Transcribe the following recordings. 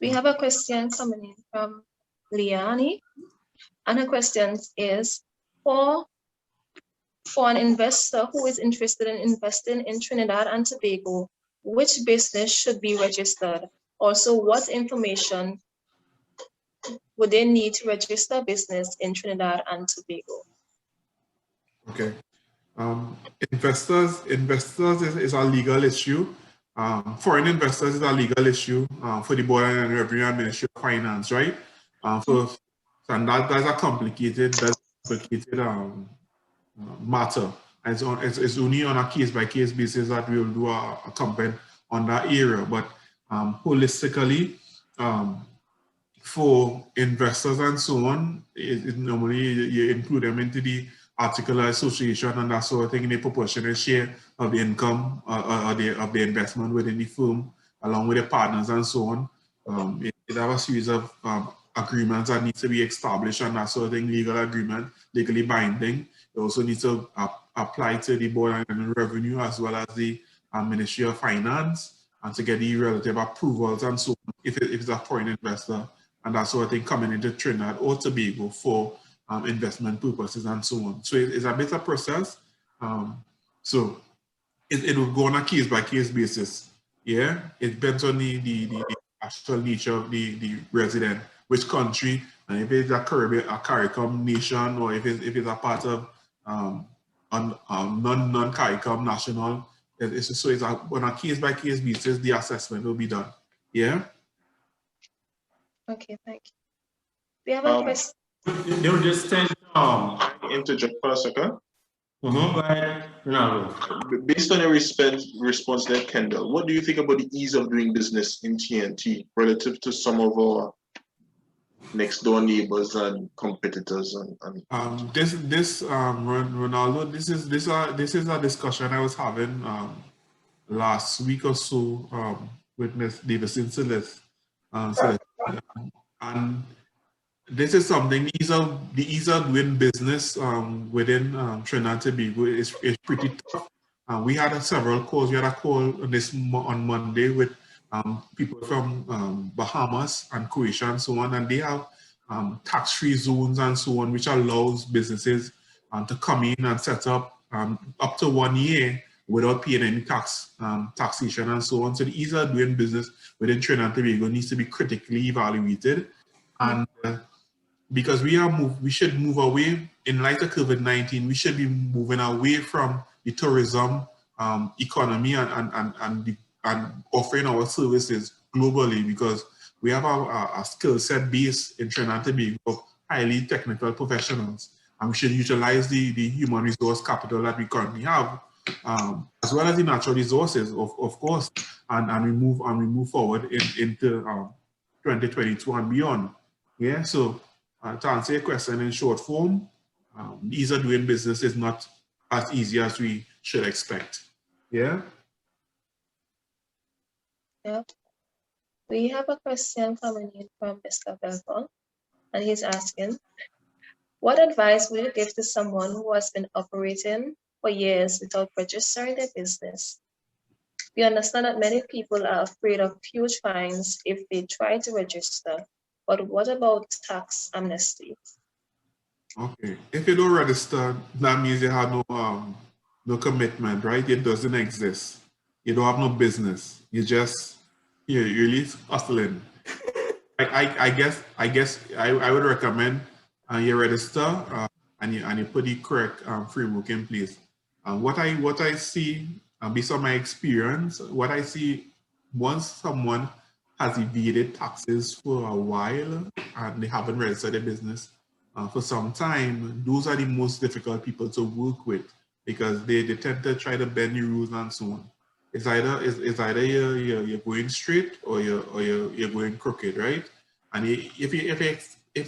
We have a question coming in from Liani, and her question is, for an investor who is interested in investing in Trinidad and Tobago, which business should be registered? Also, what information would they need to register business in Trinidad and Tobago? Okay. Investors is a legal issue. Foreign investors is a legal issue for the Board and Revenue and Ministry of Finance, right? And that's a complicated matter. It's only on a case-by-case basis that we'll do a campaign on that area. But holistically, for investors and so on, normally you include them into the article association and that sort of thing in a proportionate share of the income of the investment within the firm, along with the partners and so on. It have a series of agreements that need to be established and that sort of thing, legal agreement, legally binding. It also needs to apply to the Board and Revenue as well as the Ministry of Finance, and to get the relative approvals and so on, if it's a foreign investor and that sort of thing coming into Trinidad or Tobago for investment purposes and so on. So it's a better process. So it will go on a case-by-case basis. Yeah, it depends on the actual nature of the resident, which country, and if it's a CARICOM nation, or if it's a part of non-CARICOM national. So it's on a case-by-case basis, the assessment will be done. Yeah. Okay, thank you. We have a question. They will just send interject for a second. No. Based on your response there, Kendall, what do you think about the ease of doing business in TNT relative to some of our next door neighbors and competitors? Ronaldo, this is a discussion I was having last week or so with Ms. Davison Celeste. And this is something, the ease of doing business within Trinidad and Tobago is pretty tough. We had several calls. We had a call on Monday with people from Bahamas and Croatia and so on, and they have tax-free zones and so on, which allows businesses to come in and set up to 1 year without paying any taxation and so on. So the ease of doing business within Trinidad and Tobago needs to be critically evaluated. And because we should move away, in light of COVID-19, we should be moving away from the tourism economy and offering our services globally, because we have a skill set base in Trinidad and Tobago of highly technical professionals, and we should utilize the human resource capital that we currently have, as well as the natural resources, of course, and we move forward into 2022 and beyond. Yeah, so to answer your question in short form, ease of doing business is not as easy as we should expect. Yeah. Yeah. We have a question coming in from Mr. Belfon, and he's asking, what advice would you give to someone who has been operating for years without registering their business? We understand that many people are afraid of huge fines if they try to register, but what about tax amnesty? Okay, if you don't register, that means you have no commitment, right? It doesn't exist. You don't have no business. You're really hustling. I guess I would recommend you register and you put the correct framework in place. What I see, based on my experience, what I see, once someone has evaded taxes for a while and they haven't registered their business for some time, those are the most difficult people to work with, because they tend to try to bend the rules and so on. It's either you're going straight or you're going crooked, right? And if you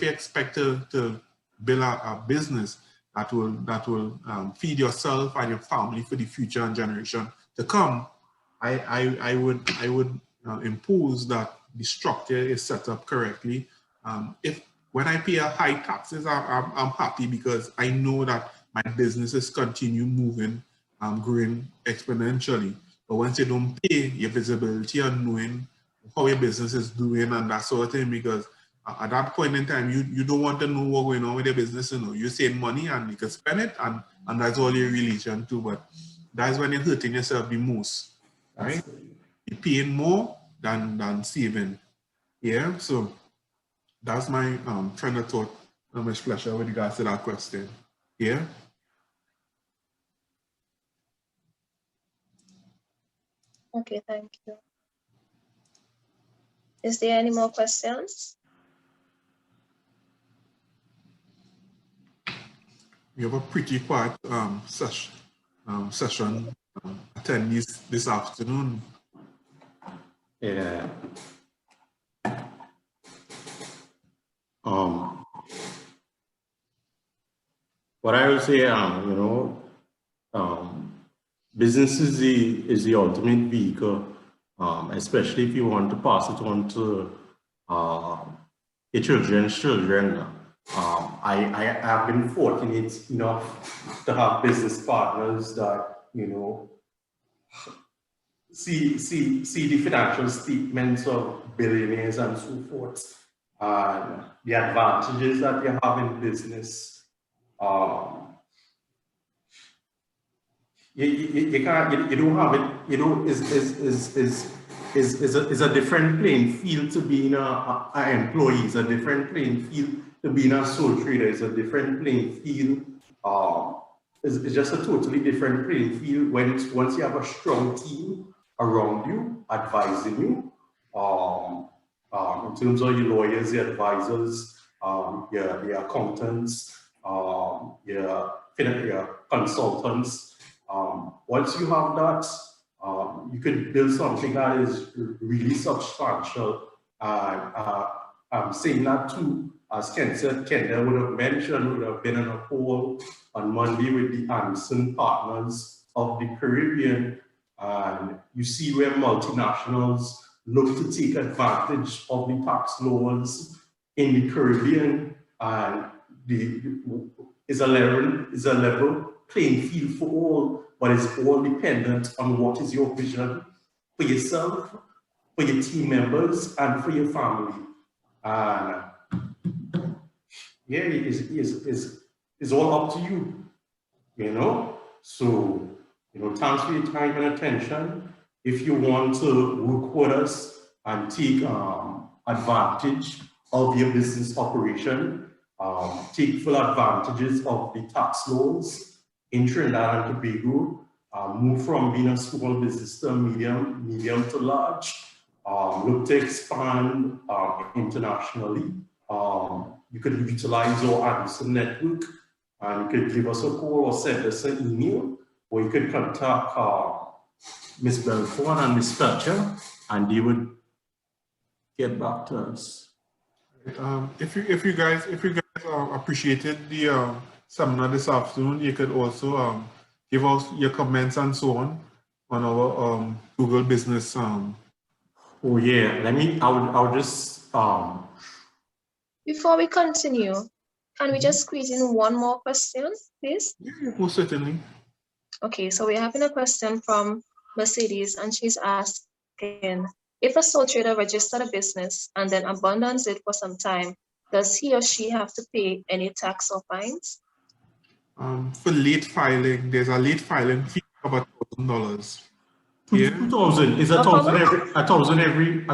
expect to build a business that will feed yourself and your family for the future and generation to come, I would impose that the structure is set up correctly. When I pay high taxes, I'm happy because I know that my businesses continue moving, growing exponentially. But once you don't pay, your visibility on knowing how your business is doing and that sort of thing, because at that point in time, you don't want to know what's going on with your business. You know, you save money and you can spend it, and that's all your relation to. But that's when you're hurting yourself the most, right? You're paying more than saving. Yeah, so that's my train of thought, Ms. Fletcher, with regards to that question. Yeah. Okay, thank you. Is there any more questions? We have a pretty quiet session attendees this afternoon. Yeah. What I would say, business is the ultimate vehicle, especially if you want to pass it on to your children's children. I have been fortunate enough to have business partners that, see the financial statements of billionaires and so forth, and the advantages that you have in business. You don't have it, is a different playing field to being an employee, it's a different playing field to being a sole trader, it's a different playing field. It's just a totally different playing field once you have a strong team around you, advising you, in terms of your lawyers, your advisors, your accountants, your consultants. Once you have that, you could build something that is really substantial. I'm saying that too, as Ken said, Kendall would have mentioned, would have been on a call on Monday with the Anderson partners of the Caribbean. And you see where multinationals look to take advantage of the tax laws in the Caribbean, and is a level playing field for all, but it's all dependent on what is your vision for yourself, for your team members, and for your family. And yeah, it's all up to you, So, thanks for your time and attention. If you want to work with us and take advantage of your business operation, take full advantages of the tax laws in Trinidad and Tobago, move from being a small business to medium to large, look to expand internationally. You could utilize our Anderson network, and you could give us a call or send us an email, or you could contact Ms. Belfort and Ms. Fletcher, and they would get back to us. If you guys appreciated the seminar this afternoon, you could also give us your comments and so on our Google Business. Oh yeah, I'll just Before we continue, can we just squeeze in one more question, please? Yeah, most certainly. Okay, so we're having a question from Mercedes, and she's asking, if a sole trader registered a business and then abandons it for some time, does he or she have to pay any tax or fines? For late filing, there's a late filing fee of $1,000. Yeah. 2,000 is a thousand every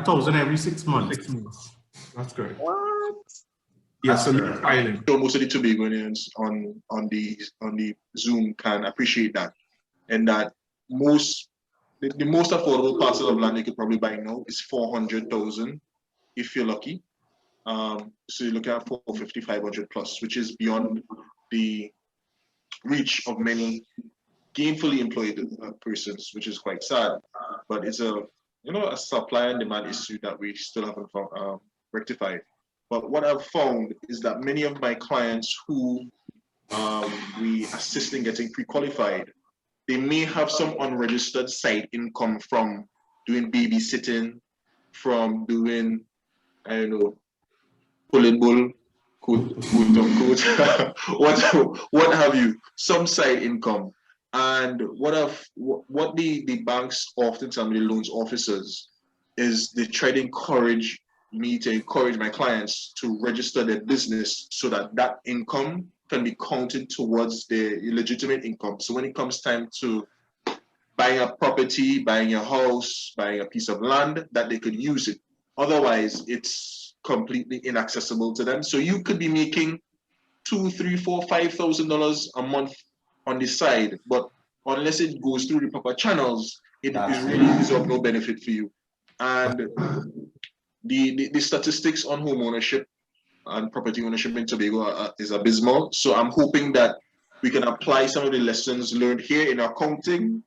6 months. 6 months. That's correct. What? Yes, so late filing. So most of the Tobagonians on the Zoom can appreciate that, and that the most affordable parcel of land you could probably buy now is 400,000 if you're lucky. So you're looking at 450, 500 plus, which is beyond the reach of many gainfully employed persons, which is quite sad. But it's a supply and demand issue that we still haven't rectified. But what I've found is that many of my clients who we assist in getting pre-qualified, they may have some unregistered side income from doing babysitting, from doing, pulling bull, quote unquote, what have you, some side income. And what the banks often tell me, the loans officers, is they try to encourage me to encourage my clients to register their business so that that income can be counted towards their legitimate income. So when it comes time to buying a property, buying a house, buying a piece of land, that they could use it. Otherwise, it's completely inaccessible to them. So you could be making $2,000, $3,000, $4,000, $5,000 a month on the side, but unless it goes through the proper channels, it really is of no benefit for you. And the statistics on home ownership and property ownership in Tobago is abysmal. So I'm hoping that we can apply some of the lessons learned here in accounting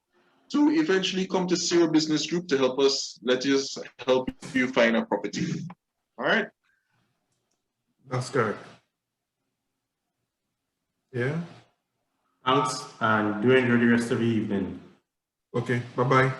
to eventually come to Zero Business Group to help us, let us help you find a property. All right? That's correct. Yeah. Thanks, and do enjoy the rest of the evening. Okay. Bye-bye.